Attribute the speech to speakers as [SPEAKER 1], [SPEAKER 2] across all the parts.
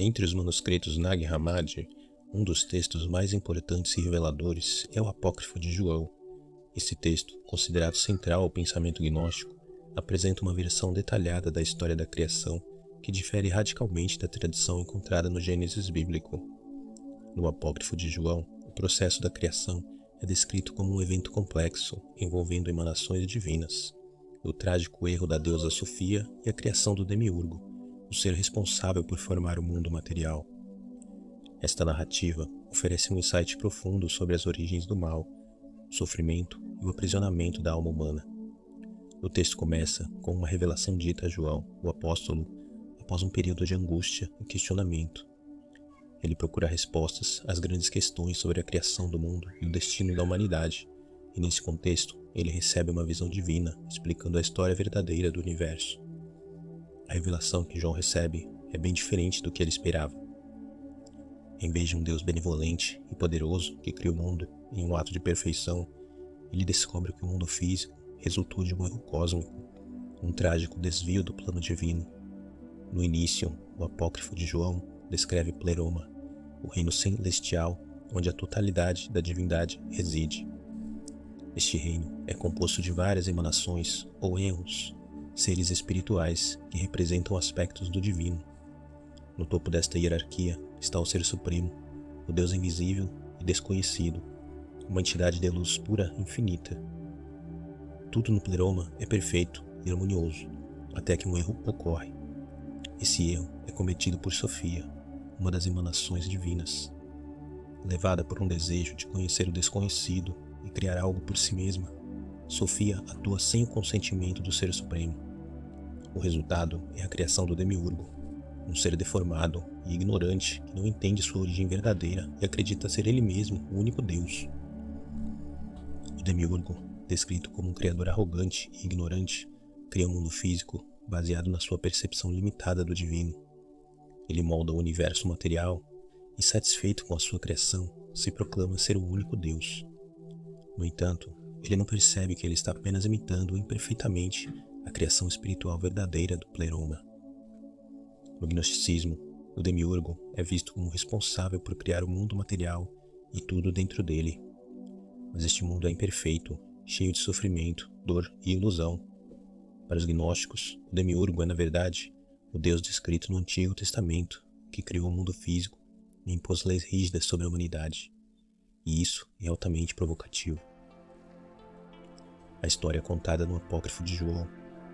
[SPEAKER 1] Entre os manuscritos Nag Hammadi, um dos textos mais importantes e reveladores é o Apócrifo de João. Esse texto, considerado central ao pensamento gnóstico, apresenta uma versão detalhada da história da criação que difere radicalmente da tradição encontrada no Gênesis bíblico. No Apócrifo de João, o processo da criação é descrito como um evento complexo, envolvendo emanações divinas, o trágico erro da deusa Sofia e a criação do Demiurgo, o ser responsável por formar o mundo material. Esta narrativa oferece um insight profundo sobre as origens do mal, o sofrimento e o aprisionamento da alma humana. O texto começa com uma revelação dita a João, o apóstolo, após um período de angústia e questionamento. Ele procura respostas às grandes questões sobre a criação do mundo e o destino da humanidade, e nesse contexto ele recebe uma visão divina explicando a história verdadeira do universo. A revelação que João recebe é bem diferente do que ele esperava. Em vez de um Deus benevolente e poderoso que cria o mundo em um ato de perfeição, ele descobre que o mundo físico resultou de um erro cósmico, um trágico desvio do plano divino. No início, o Apócrifo de João descreve Pleroma, o reino celestial onde a totalidade da divindade reside. Este reino é composto de várias emanações ou erros, seres espirituais que representam aspectos do divino. No topo desta hierarquia está o Ser Supremo, o Deus invisível e desconhecido, uma entidade de luz pura e infinita. Tudo no Pleroma é perfeito e harmonioso, até que um erro ocorre. Esse erro é cometido por Sofia, uma das emanações divinas. Levada por um desejo de conhecer o desconhecido e criar algo por si mesma, Sofia atua sem o consentimento do Ser Supremo. O resultado é a criação do Demiurgo, um ser deformado e ignorante que não entende sua origem verdadeira e acredita ser ele mesmo o único Deus. O Demiurgo, descrito como um criador arrogante e ignorante, cria um mundo físico baseado na sua percepção limitada do divino. Ele molda o universo material e, satisfeito com a sua criação, se proclama ser o único Deus. No entanto, ele não percebe que ele está apenas imitando imperfeitamente a criação espiritual verdadeira do Pleroma. No gnosticismo, o Demiurgo é visto como responsável por criar o mundo material e tudo dentro dele. Mas este mundo é imperfeito, cheio de sofrimento, dor e ilusão. Para os gnósticos, o Demiurgo é, na verdade, o Deus descrito no Antigo Testamento, que criou o mundo físico e impôs leis rígidas sobre a humanidade. E isso é altamente provocativo. A história contada no Apócrifo de João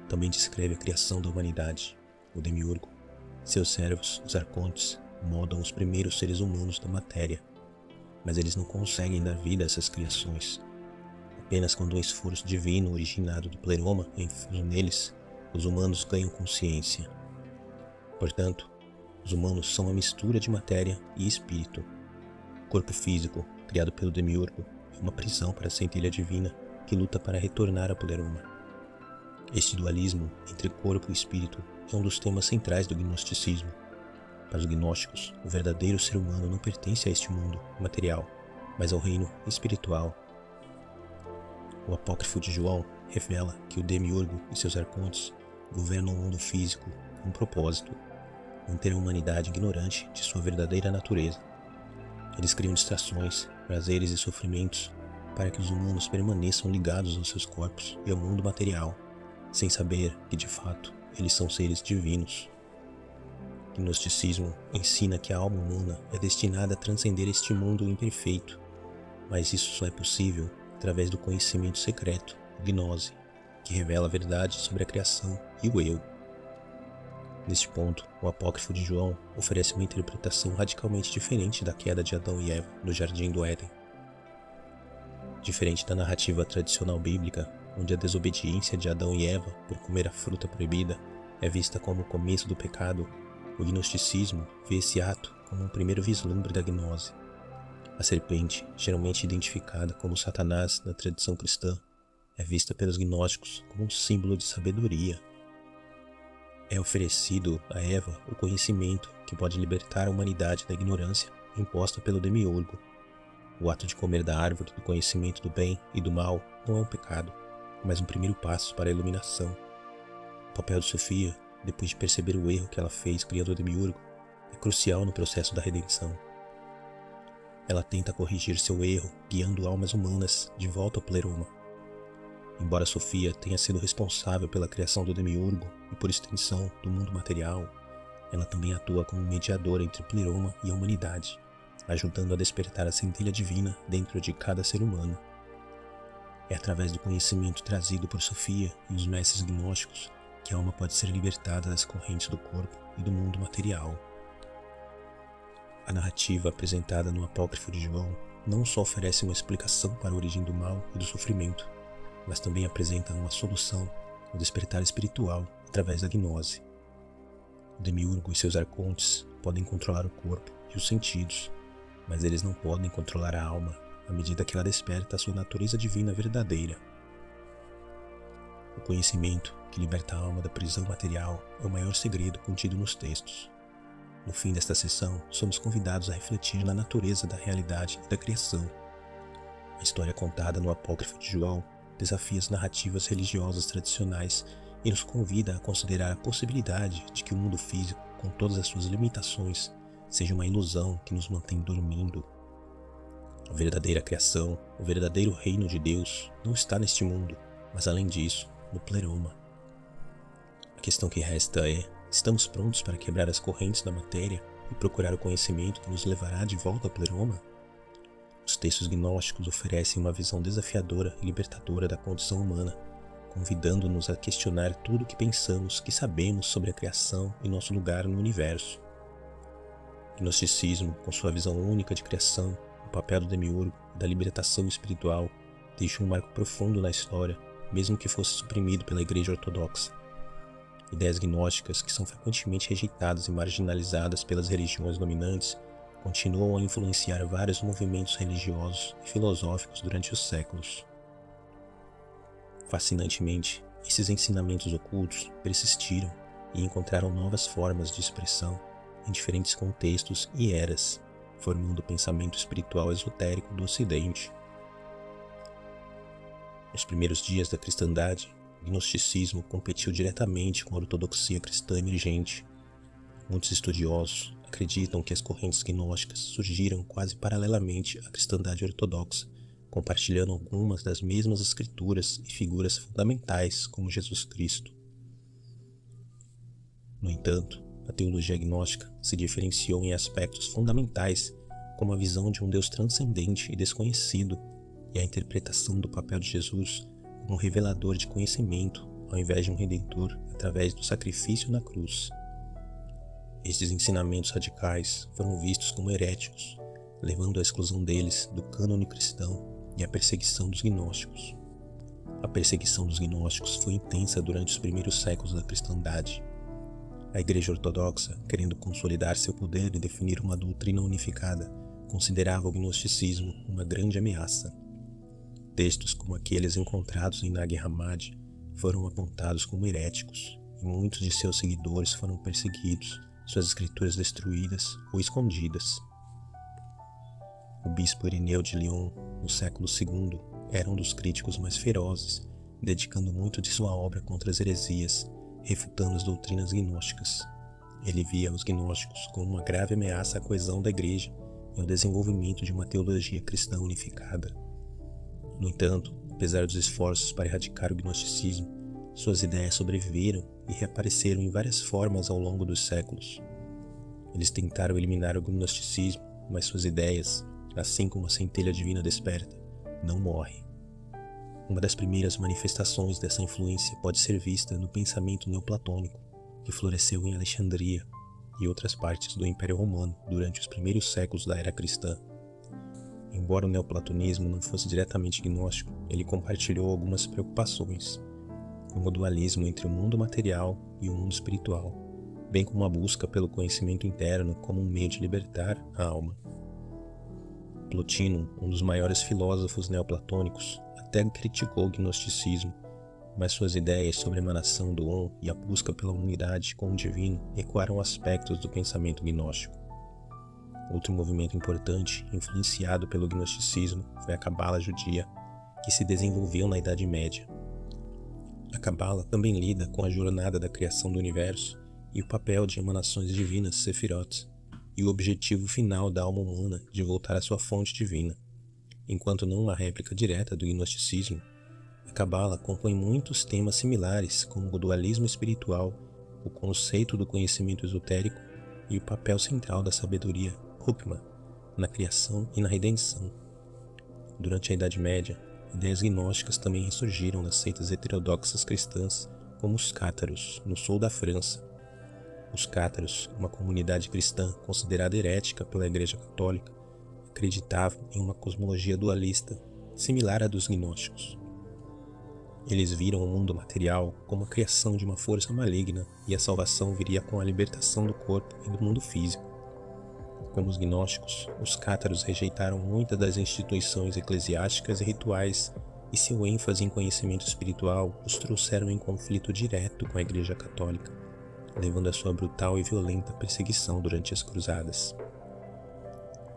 [SPEAKER 1] também descreve a criação da humanidade. O Demiurgo, seus servos, os arcontes, moldam os primeiros seres humanos da matéria, mas eles não conseguem dar vida a essas criações. Apenas quando um esforço divino originado do Pleroma é infuso neles, os humanos ganham consciência. Portanto, os humanos são uma mistura de matéria e espírito. O corpo físico, criado pelo Demiurgo, é uma prisão para a centelha divina que luta para retornar a Pleroma. Este dualismo entre corpo e espírito é um dos temas centrais do gnosticismo. Para os gnósticos, o verdadeiro ser humano não pertence a este mundo material, mas ao reino espiritual. O Apócrifo de João revela que o Demiurgo e seus arcontes governam o mundo físico com um propósito: manter a humanidade ignorante de sua verdadeira natureza. Eles criam distrações, prazeres e sofrimentos para que os humanos permaneçam ligados aos seus corpos e ao mundo material, sem saber que, de fato, eles são seres divinos. O gnosticismo ensina que a alma humana é destinada a transcender este mundo imperfeito, mas isso só é possível através do conhecimento secreto, gnose, que revela a verdade sobre a criação e o eu. Neste ponto, o Apócrifo de João oferece uma interpretação radicalmente diferente da queda de Adão e Eva no Jardim do Éden. Diferente da narrativa tradicional bíblica, onde a desobediência de Adão e Eva por comer a fruta proibida é vista como o começo do pecado, o gnosticismo vê esse ato como um primeiro vislumbre da gnose. A serpente, geralmente identificada como Satanás na tradição cristã, é vista pelos gnósticos como um símbolo de sabedoria. É oferecido a Eva o conhecimento que pode libertar a humanidade da ignorância imposta pelo Demiurgo. O ato de comer da árvore do conhecimento do bem e do mal não é um pecado, mas um primeiro passo para a iluminação. O papel de Sofia, depois de perceber o erro que ela fez criando o Demiurgo, é crucial no processo da redenção. Ela tenta corrigir seu erro, guiando almas humanas de volta ao pleroma. Embora Sofia tenha sido responsável pela criação do demiurgo e, por extensão, do mundo material, ela também atua como mediadora entre o pleroma e a humanidade, ajudando a despertar a centelha divina dentro de cada ser humano. É através do conhecimento trazido por Sofia e os mestres gnósticos que a alma pode ser libertada das correntes do corpo e do mundo material. A narrativa apresentada no Apócrifo de João não só oferece uma explicação para a origem do mal e do sofrimento, mas também apresenta uma solução, o despertar espiritual através da gnose. O demiurgo e seus arcontes podem controlar o corpo e os sentidos, mas eles não podem controlar a alma à medida que ela desperta a sua natureza divina verdadeira. O conhecimento que liberta a alma da prisão material é o maior segredo contido nos textos. No fim desta sessão, somos convidados a refletir na natureza da realidade e da criação. A história contada no Apócrifo de João desafia as narrativas religiosas tradicionais e nos convida a considerar a possibilidade de que o mundo físico, com todas as suas limitações, seja uma ilusão que nos mantém dormindo. A verdadeira criação, o verdadeiro reino de Deus, não está neste mundo, mas além disso, no pleroma. A questão que resta é: estamos prontos para quebrar as correntes da matéria e procurar o conhecimento que nos levará de volta ao pleroma? Os textos gnósticos oferecem uma visão desafiadora e libertadora da condição humana, convidando-nos a questionar tudo o que pensamos que sabemos sobre a criação e nosso lugar no universo. O gnosticismo, com sua visão única de criação, o papel do demiurgo e da libertação espiritual, deixa um marco profundo na história, mesmo que fosse suprimido pela Igreja Ortodoxa. Ideias gnósticas, que são frequentemente rejeitadas e marginalizadas pelas religiões dominantes, continuam a influenciar vários movimentos religiosos e filosóficos durante os séculos. Fascinantemente, esses ensinamentos ocultos persistiram e encontraram novas formas de expressão em diferentes contextos e eras, formando o pensamento espiritual esotérico do Ocidente. Nos primeiros dias da cristandade, o gnosticismo competiu diretamente com a ortodoxia cristã emergente. Muitos estudiosos acreditam que as correntes gnósticas surgiram quase paralelamente à cristandade ortodoxa, compartilhando algumas das mesmas escrituras e figuras fundamentais como Jesus Cristo. No entanto, a teologia gnóstica se diferenciou em aspectos fundamentais, como a visão de um Deus transcendente e desconhecido e a interpretação do papel de Jesus como um revelador de conhecimento, ao invés de um redentor através do sacrifício na cruz. Estes ensinamentos radicais foram vistos como heréticos, levando à exclusão deles do cânone cristão e à perseguição dos gnósticos. A perseguição dos gnósticos foi intensa durante os primeiros séculos da cristandade. A Igreja Ortodoxa, querendo consolidar seu poder e definir uma doutrina unificada, considerava o gnosticismo uma grande ameaça. Textos como aqueles encontrados em Nag Hammadi foram apontados como heréticos, e muitos de seus seguidores foram perseguidos, suas escrituras destruídas ou escondidas. O bispo Irineu de Lyon, no século II, era um dos críticos mais ferozes, dedicando muito de sua obra contra as heresias, refutando as doutrinas gnósticas. Ele via os gnósticos como uma grave ameaça à coesão da Igreja e ao desenvolvimento de uma teologia cristã unificada. No entanto, apesar dos esforços para erradicar o gnosticismo, suas ideias sobreviveram e reapareceram em várias formas ao longo dos séculos. Eles tentaram eliminar o gnosticismo, mas suas ideias, assim como a centelha divina desperta, não morrem. Uma das primeiras manifestações dessa influência pode ser vista no pensamento neoplatônico, que floresceu em Alexandria e outras partes do Império Romano durante os primeiros séculos da era cristã. Embora o neoplatonismo não fosse diretamente gnóstico, ele compartilhou algumas preocupações, como o dualismo entre o mundo material e o mundo espiritual, bem como a busca pelo conhecimento interno como um meio de libertar a alma. Plotino, um dos maiores filósofos neoplatônicos, até criticou o gnosticismo, mas suas ideias sobre a emanação do On e a busca pela unidade com o divino ecoaram aspectos do pensamento gnóstico. Outro movimento importante, influenciado pelo gnosticismo, foi a Cabala judia, que se desenvolveu na Idade Média. A Cabala também lida com a jornada da criação do universo e o papel de emanações divinas Sefirot, e o objetivo final da alma humana de voltar à sua fonte divina. Enquanto não uma réplica direta do gnosticismo, a Cabala compõe muitos temas similares, como o dualismo espiritual, o conceito do conhecimento esotérico e o papel central da sabedoria Hukma na criação e na redenção. Durante a Idade Média, ideias gnósticas também ressurgiram nas seitas heterodoxas cristãs, como os cátaros, no sul da França. Os cátaros, uma comunidade cristã considerada herética pela Igreja Católica, acreditavam em uma cosmologia dualista, similar à dos gnósticos. Eles viram o mundo material como a criação de uma força maligna e a salvação viria com a libertação do corpo e do mundo físico. Como os gnósticos, os cátaros rejeitaram muitas das instituições eclesiásticas e rituais e seu ênfase em conhecimento espiritual os trouxeram em conflito direto com a Igreja Católica, levando a sua brutal e violenta perseguição durante as Cruzadas.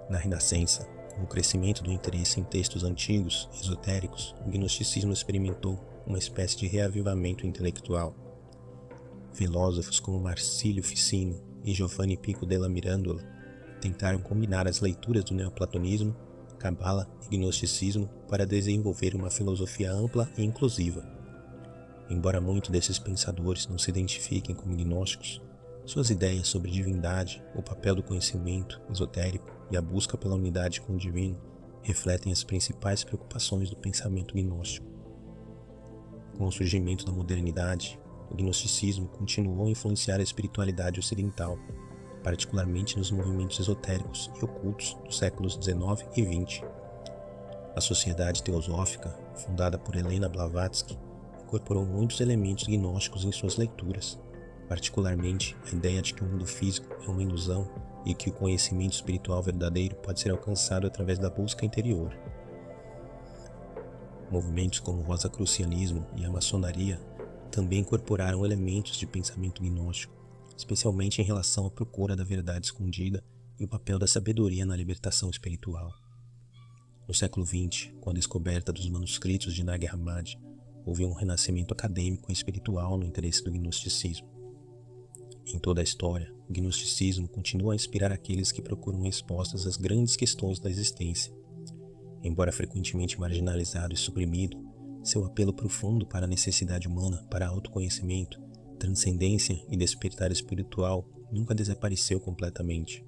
[SPEAKER 1] Na Renascença, com o crescimento do interesse em textos antigos, esotéricos, o gnosticismo experimentou uma espécie de reavivamento intelectual. Filósofos como Marcílio Ficino e Giovanni Pico della Mirandola tentaram combinar as leituras do neoplatonismo, cabala e gnosticismo para desenvolver uma filosofia ampla e inclusiva. Embora muitos desses pensadores não se identifiquem como gnósticos, suas ideias sobre divindade, o papel do conhecimento esotérico e a busca pela unidade com o divino refletem as principais preocupações do pensamento gnóstico. Com o surgimento da modernidade, o gnosticismo continuou a influenciar a espiritualidade ocidental, particularmente nos movimentos esotéricos e ocultos dos séculos XIX e XX. A Sociedade Teosófica, fundada por Helena Blavatsky, incorporou muitos elementos gnósticos em suas leituras, particularmente a ideia de que o mundo físico é uma ilusão e que o conhecimento espiritual verdadeiro pode ser alcançado através da busca interior. Movimentos como o rosacrucianismo e a maçonaria também incorporaram elementos de pensamento gnóstico, especialmente em relação à procura da verdade escondida e o papel da sabedoria na libertação espiritual. No século XX, com a descoberta dos manuscritos de Nag Hammadi, houve um renascimento acadêmico e espiritual no interesse do gnosticismo. Em toda a história, o gnosticismo continua a inspirar aqueles que procuram respostas às grandes questões da existência. Embora frequentemente marginalizado e suprimido, seu apelo profundo para a necessidade humana para autoconhecimento, transcendência e despertar espiritual nunca desapareceu completamente.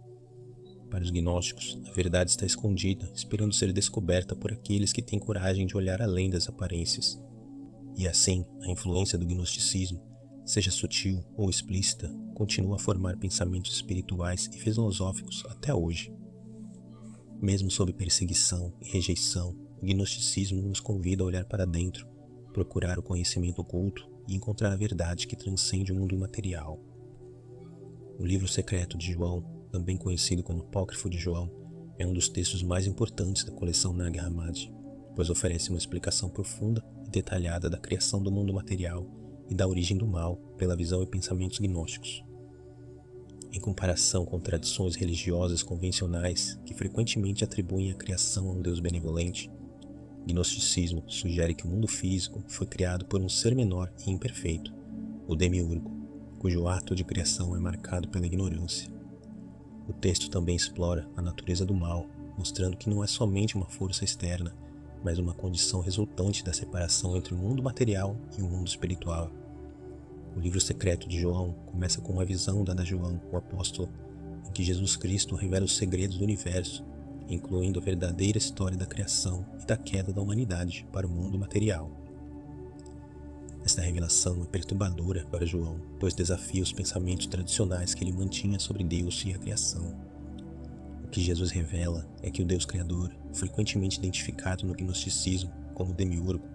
[SPEAKER 1] Para os gnósticos, a verdade está escondida, esperando ser descoberta por aqueles que têm coragem de olhar além das aparências. E assim, a influência do gnosticismo, seja sutil ou explícita, continua a formar pensamentos espirituais e filosóficos até hoje. Mesmo sob perseguição e rejeição, o gnosticismo nos convida a olhar para dentro, procurar o conhecimento oculto e encontrar a verdade que transcende o mundo material. O livro secreto de João, também conhecido como Apócrifo de João, é um dos textos mais importantes da coleção Nag Hammadi, pois oferece uma explicação profunda e detalhada da criação do mundo material e da origem do mal pela visão e pensamentos gnósticos. Em comparação com tradições religiosas convencionais que frequentemente atribuem a criação a um Deus benevolente, o gnosticismo sugere que o mundo físico foi criado por um ser menor e imperfeito, o Demiurgo, cujo ato de criação é marcado pela ignorância. O texto também explora a natureza do mal, mostrando que não é somente uma força externa, mas uma condição resultante da separação entre o mundo material e o mundo espiritual. O livro secreto de João começa com uma visão dada a João, o apóstolo, em que Jesus Cristo revela os segredos do universo, incluindo a verdadeira história da criação e da queda da humanidade para o mundo material. Esta revelação é perturbadora para João, pois desafia os pensamentos tradicionais que ele mantinha sobre Deus e a criação. O que Jesus revela é que o Deus Criador, frequentemente identificado no gnosticismo como Demiurgo,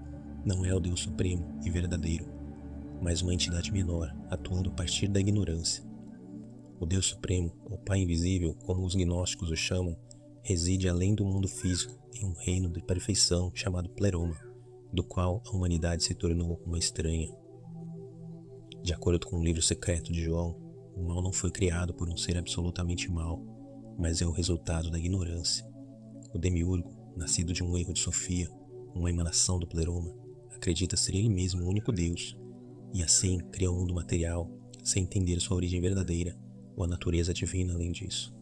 [SPEAKER 1] não é o Deus supremo e verdadeiro, mas uma entidade menor, atuando a partir da ignorância. O Deus Supremo, ou Pai Invisível, como os gnósticos o chamam, reside além do mundo físico em um reino de perfeição chamado Pleroma, do qual a humanidade se tornou uma estranha. De acordo com o livro secreto de João, o mal não foi criado por um ser absolutamente mau, mas é o resultado da ignorância. O Demiurgo, nascido de um erro de Sofia, uma emanação do Pleroma, acredita ser ele mesmo o único Deus, e assim cria o mundo material, sem entender sua origem verdadeira ou a natureza divina além disso.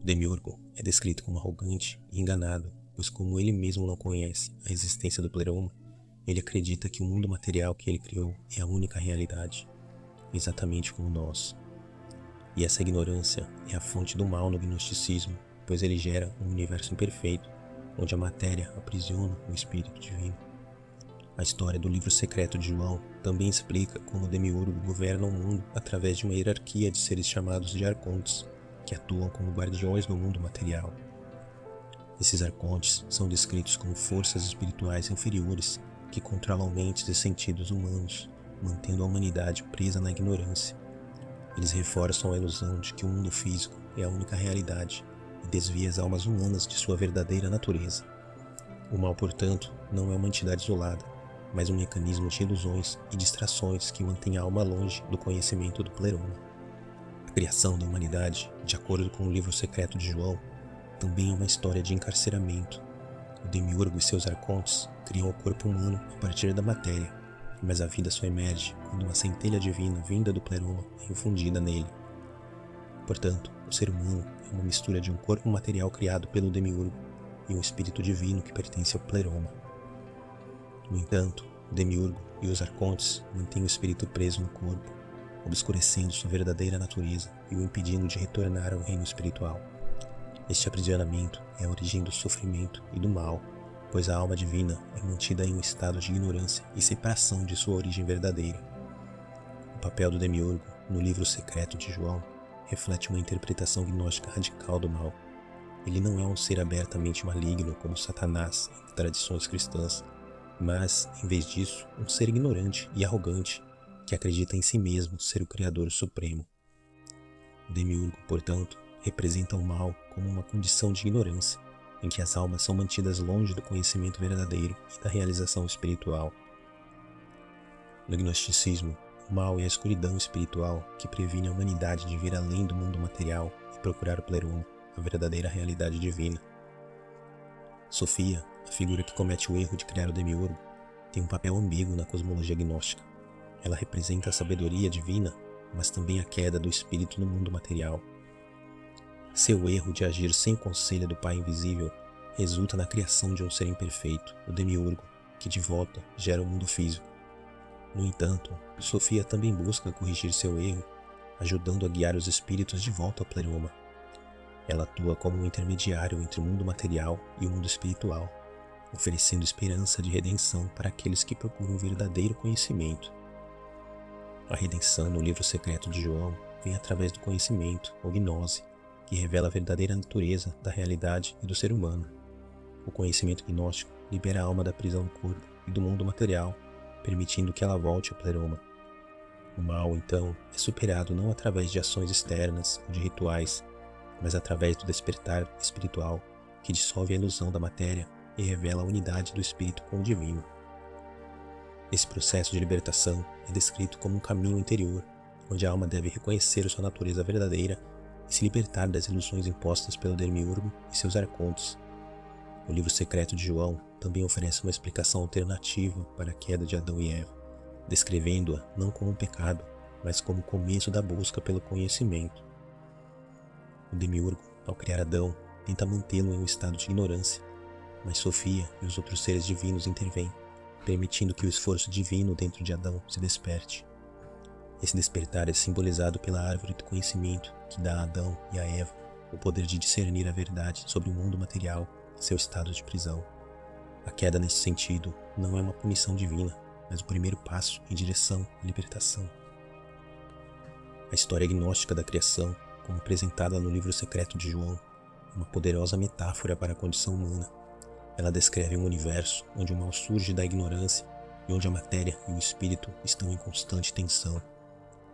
[SPEAKER 1] Demiurgo é descrito como arrogante e enganado, pois como ele mesmo não conhece a existência do Pleroma, ele acredita que o mundo material que ele criou é a única realidade, exatamente como nós. E essa ignorância é a fonte do mal no gnosticismo, pois ele gera um universo imperfeito, onde a matéria aprisiona o espírito divino. A história do livro secreto de João também explica como o Demiurgo governa o mundo através de uma hierarquia de seres chamados de arcontes, que atuam como guardiões do mundo material. Esses arcontes são descritos como forças espirituais inferiores que controlam mentes e sentidos humanos, mantendo a humanidade presa na ignorância. Eles reforçam a ilusão de que o mundo físico é a única realidade e desvia as almas humanas de sua verdadeira natureza. O mal, portanto, não é uma entidade isolada, mas um mecanismo de ilusões e distrações que mantém a alma longe do conhecimento do Pleroma. A criação da humanidade, de acordo com o livro secreto de João, também é uma história de encarceramento. O Demiurgo e seus arcontes criam o corpo humano a partir da matéria, mas a vida só emerge quando uma centelha divina vinda do Pleroma é infundida nele. Portanto, o ser humano é uma mistura de um corpo material criado pelo Demiurgo e um espírito divino que pertence ao Pleroma. No entanto, o Demiurgo e os arcontes mantêm o espírito preso no corpo, obscurecendo sua verdadeira natureza e o impedindo de retornar ao reino espiritual. Este aprisionamento é a origem do sofrimento e do mal, pois a alma divina é mantida em um estado de ignorância e separação de sua origem verdadeira. O papel do Demiurgo no livro secreto de João reflete uma interpretação gnóstica radical do mal. Ele não é um ser abertamente maligno como Satanás em tradições cristãs, mas, em vez disso, um ser ignorante e arrogante que acredita em si mesmo ser o Criador Supremo. O Demiurgo, portanto, representa o mal como uma condição de ignorância, em que as almas são mantidas longe do conhecimento verdadeiro e da realização espiritual. No gnosticismo, o mal é a escuridão espiritual que previne a humanidade de vir além do mundo material e procurar o Pleroma, a verdadeira realidade divina. Sofia, a figura que comete o erro de criar o Demiurgo, tem um papel ambíguo na cosmologia gnóstica. Ela representa a sabedoria divina, mas também a queda do espírito no mundo material. Seu erro de agir sem o conselho do Pai Invisível resulta na criação de um ser imperfeito, o Demiurgo, que de volta gera o mundo físico. No entanto, Sofia também busca corrigir seu erro, ajudando a guiar os espíritos de volta ao Pleroma. Ela atua como um intermediário entre o mundo material e o mundo espiritual, oferecendo esperança de redenção para aqueles que procuram o verdadeiro conhecimento. A redenção no livro secreto de João vem através do conhecimento, ou gnose, que revela a verdadeira natureza da realidade e do ser humano. O conhecimento gnóstico libera a alma da prisão do corpo e do mundo material, permitindo que ela volte ao Pleroma. O mal, então, é superado não através de ações externas ou de rituais, mas através do despertar espiritual que dissolve a ilusão da matéria e revela a unidade do espírito com o divino. Esse processo de libertação é descrito como um caminho interior, onde a alma deve reconhecer sua natureza verdadeira e se libertar das ilusões impostas pelo Demiurgo e seus arcontes. O livro secreto de João também oferece uma explicação alternativa para a queda de Adão e Eva, descrevendo-a não como um pecado, mas como o começo da busca pelo conhecimento. O Demiurgo, ao criar Adão, tenta mantê-lo em um estado de ignorância, mas Sofia e os outros seres divinos intervêm, permitindo que o esforço divino dentro de Adão se desperte. Esse despertar é simbolizado pela árvore do conhecimento que dá a Adão e a Eva o poder de discernir a verdade sobre o mundo material e seu estado de prisão. A queda nesse sentido não é uma punição divina, mas o primeiro passo em direção à libertação. A história gnóstica da criação, como apresentada no livro secreto de João, é uma poderosa metáfora para a condição humana. Ela descreve um universo onde o mal surge da ignorância e onde a matéria e o espírito estão em constante tensão.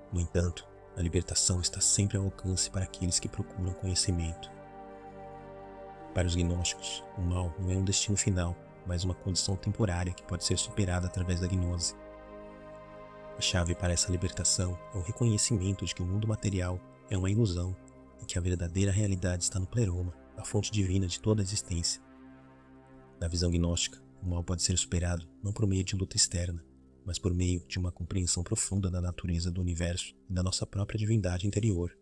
[SPEAKER 1] No entanto, a libertação está sempre ao alcance para aqueles que procuram conhecimento. Para os gnósticos, o mal não é um destino final, mas uma condição temporária que pode ser superada através da gnose. A chave para essa libertação é o reconhecimento de que o mundo material é uma ilusão e que a verdadeira realidade está no Pleroma, a fonte divina de toda a existência. Na visão gnóstica, o mal pode ser superado não por meio de luta externa, mas por meio de uma compreensão profunda da natureza do universo e da nossa própria divindade interior.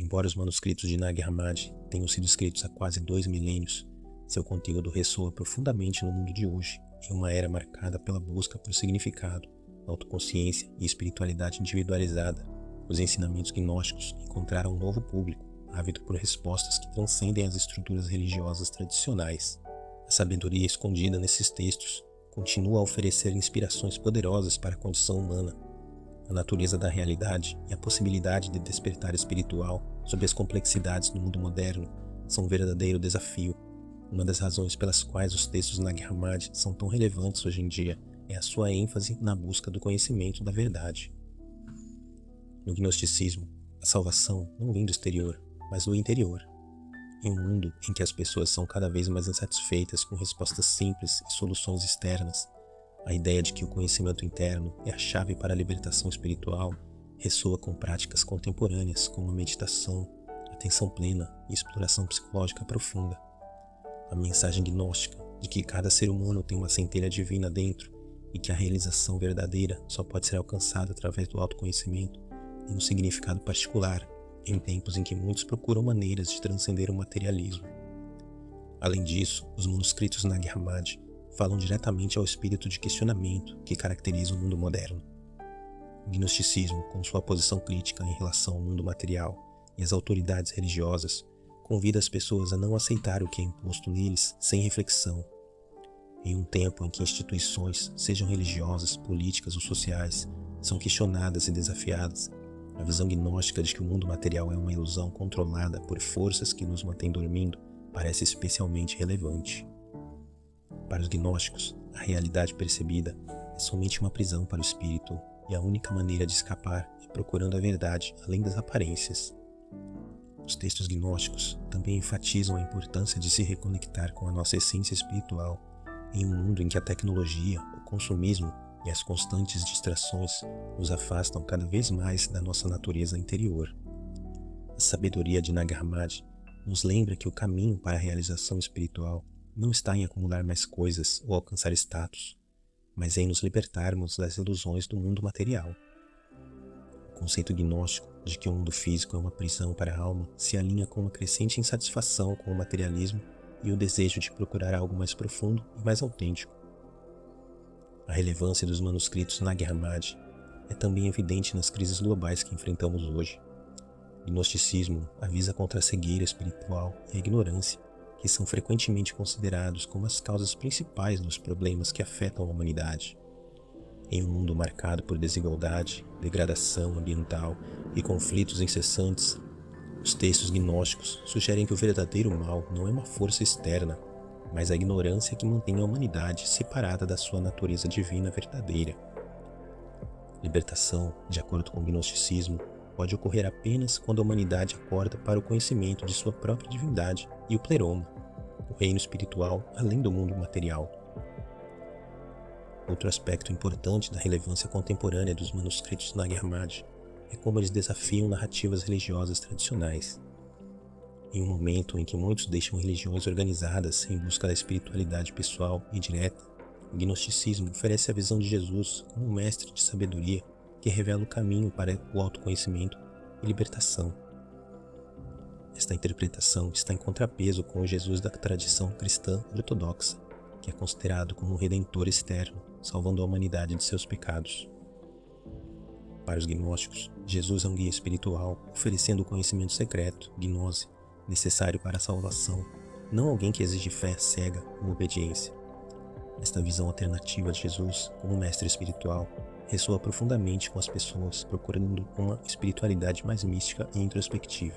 [SPEAKER 1] Embora os manuscritos de Nag Hammadi tenham sido escritos há quase 2 milênios, seu conteúdo ressoa profundamente no mundo de hoje, em uma era marcada pela busca por significado, autoconsciência e espiritualidade individualizada. Os ensinamentos gnósticos encontraram um novo público, ávido por respostas que transcendem as estruturas religiosas tradicionais. A sabedoria escondida nesses textos continua a oferecer inspirações poderosas para a condição humana. A natureza da realidade e a possibilidade de despertar espiritual sob as complexidades do mundo moderno são um verdadeiro desafio. Uma das razões pelas quais os textos Nag Hammadi são tão relevantes hoje em dia é a sua ênfase na busca do conhecimento da verdade. No gnosticismo, a salvação não vem do exterior, mas do interior. Em um mundo em que as pessoas são cada vez mais insatisfeitas com respostas simples e soluções externas, a ideia de que o conhecimento interno é a chave para a libertação espiritual ressoa com práticas contemporâneas como a meditação, atenção plena e exploração psicológica profunda. A mensagem gnóstica de que cada ser humano tem uma centelha divina dentro e que a realização verdadeira só pode ser alcançada através do autoconhecimento tem um significado particular em tempos em que muitos procuram maneiras de transcender o materialismo. Além disso, os manuscritos Nag Hammadi falam diretamente ao espírito de questionamento que caracteriza o mundo moderno. O gnosticismo, com sua posição crítica em relação ao mundo material e as autoridades religiosas, convida as pessoas a não aceitar o que é imposto neles sem reflexão. Em um tempo em que instituições, sejam religiosas, políticas ou sociais, são questionadas e desafiadas, a visão gnóstica de que o mundo material é uma ilusão controlada por forças que nos mantêm dormindo parece especialmente relevante. Para os gnósticos, a realidade percebida é somente uma prisão para o espírito e a única maneira de escapar é procurando a verdade além das aparências. Os textos gnósticos também enfatizam a importância de se reconectar com a nossa essência espiritual em um mundo em que a tecnologia, o consumismo e as constantes distrações nos afastam cada vez mais da nossa natureza interior. A sabedoria de Nag Hammadi nos lembra que o caminho para a realização espiritual não está em acumular mais coisas ou alcançar status, mas em nos libertarmos das ilusões do mundo material. O conceito gnóstico de que o mundo físico é uma prisão para a alma se alinha com uma crescente insatisfação com o materialismo e o desejo de procurar algo mais profundo e mais autêntico. A relevância dos manuscritos Nag Hammadi é também evidente nas crises globais que enfrentamos hoje. O gnosticismo avisa contra a cegueira espiritual e a ignorância, que são frequentemente considerados como as causas principais dos problemas que afetam a humanidade. Em um mundo marcado por desigualdade, degradação ambiental e conflitos incessantes, os textos gnósticos sugerem que o verdadeiro mal não é uma força externa, mas a ignorância que mantém a humanidade separada da sua natureza divina verdadeira. Libertação, de acordo com o gnosticismo, pode ocorrer apenas quando a humanidade acorda para o conhecimento de sua própria divindade e o pleroma, o reino espiritual além do mundo material. Outro aspecto importante da relevância contemporânea dos manuscritos Nag Hammadi é como eles desafiam narrativas religiosas tradicionais. Em um momento em que muitos deixam religiões organizadas em busca da espiritualidade pessoal e direta, o gnosticismo oferece a visão de Jesus como um mestre de sabedoria que revela o caminho para o autoconhecimento e libertação. Esta interpretação está em contrapeso com o Jesus da tradição cristã ortodoxa, que é considerado como um redentor externo, salvando a humanidade de seus pecados. Para os gnósticos, Jesus é um guia espiritual, oferecendo o conhecimento secreto, gnose, necessário para a salvação, não alguém que exige fé cega ou obediência. Esta visão alternativa de Jesus como mestre espiritual ressoa profundamente com as pessoas procurando uma espiritualidade mais mística e introspectiva.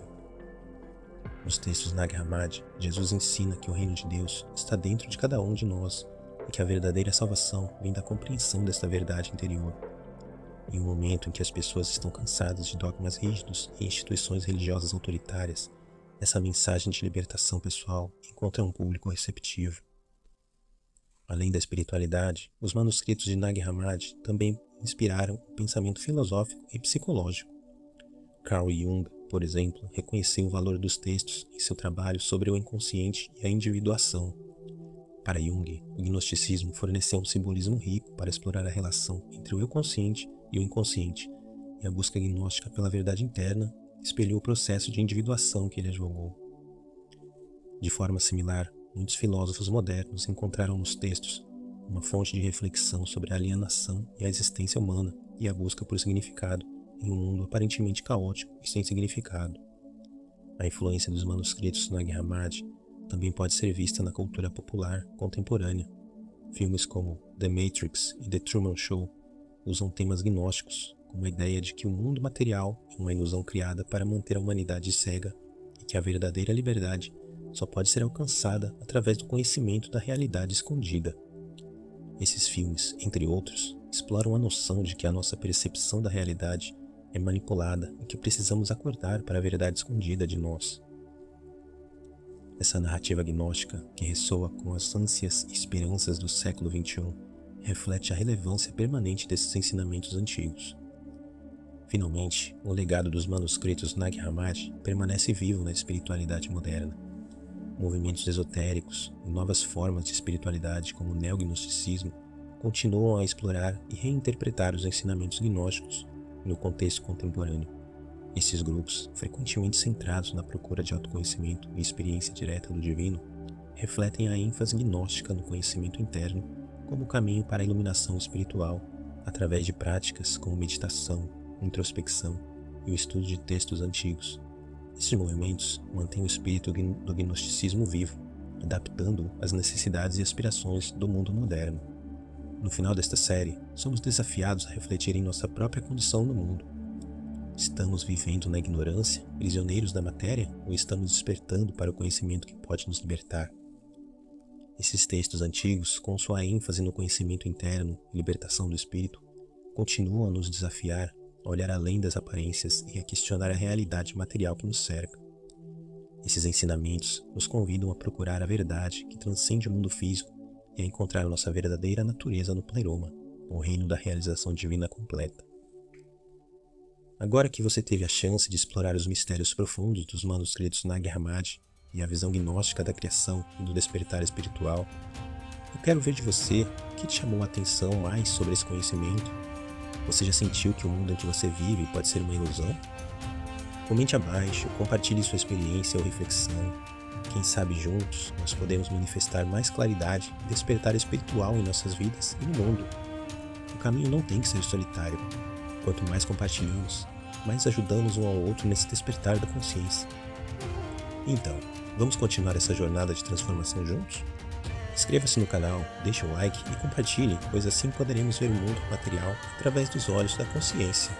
[SPEAKER 1] Nos textos Nag Hammadi, Jesus ensina que o reino de Deus está dentro de cada um de nós e que a verdadeira salvação vem da compreensão desta verdade interior. Em um momento em que as pessoas estão cansadas de dogmas rígidos e instituições religiosas autoritárias, essa mensagem de libertação pessoal encontra um público receptivo. Além da espiritualidade, os manuscritos de Nag Hammadi também inspiraram o pensamento filosófico e psicológico. Carl Jung, por exemplo, reconheceu o valor dos textos em seu trabalho sobre o inconsciente e a individuação. Para Jung, o gnosticismo forneceu um simbolismo rico para explorar a relação entre o eu consciente e o inconsciente, e a busca gnóstica pela verdade interna espelhou o processo de individuação que ele advogou. De forma similar, muitos filósofos modernos encontraram nos textos uma fonte de reflexão sobre a alienação e a existência humana e a busca por significado em um mundo aparentemente caótico e sem significado. A influência dos manuscritos Nag Hammadi também pode ser vista na cultura popular contemporânea. Filmes como The Matrix e The Truman Show usam temas gnósticos, como a ideia de que o mundo material é uma ilusão criada para manter a humanidade cega e que a verdadeira liberdade só pode ser alcançada através do conhecimento da realidade escondida. Esses filmes, entre outros, exploram a noção de que a nossa percepção da realidade é manipulada e que precisamos acordar para a verdade escondida de nós. Essa narrativa gnóstica, que ressoa com as ânsias e esperanças do século XXI, reflete a relevância permanente desses ensinamentos antigos. Finalmente, o legado dos manuscritos Nag Hammadi permanece vivo na espiritualidade moderna. Movimentos esotéricos e novas formas de espiritualidade como o neognosticismo continuam a explorar e reinterpretar os ensinamentos gnósticos no contexto contemporâneo. Esses grupos, frequentemente centrados na procura de autoconhecimento e experiência direta do divino, refletem a ênfase gnóstica no conhecimento interno como caminho para a iluminação espiritual, através de práticas como meditação, introspecção e o estudo de textos antigos. Esses movimentos mantêm o espírito do gnosticismo vivo, adaptando-o às necessidades e aspirações do mundo moderno. No final desta série, somos desafiados a refletir em nossa própria condição no mundo. Estamos vivendo na ignorância, prisioneiros da matéria, ou estamos despertando para o conhecimento que pode nos libertar? Esses textos antigos, com sua ênfase no conhecimento interno e libertação do espírito, continuam a nos desafiar a olhar além das aparências e a questionar a realidade material que nos cerca. Esses ensinamentos nos convidam a procurar a verdade que transcende o mundo físico e a encontrar nossa verdadeira natureza no pleroma, o reino da realização divina completa. Agora que você teve a chance de explorar os mistérios profundos dos manuscritos Nag Hammadi e a visão gnóstica da criação e do despertar espiritual, eu quero ver de você o que te chamou a atenção mais sobre esse conhecimento. Você já sentiu que o mundo em que você vive pode ser uma ilusão? Comente abaixo, compartilhe sua experiência ou reflexão. Quem sabe juntos nós podemos manifestar mais claridade e despertar espiritual em nossas vidas e no mundo. O caminho não tem que ser solitário. Quanto mais compartilhamos, mais ajudamos um ao outro nesse despertar da consciência. Então, vamos continuar essa jornada de transformação juntos? Inscreva-se no canal, deixe um like e compartilhe, pois assim poderemos ver o mundo material através dos olhos da consciência.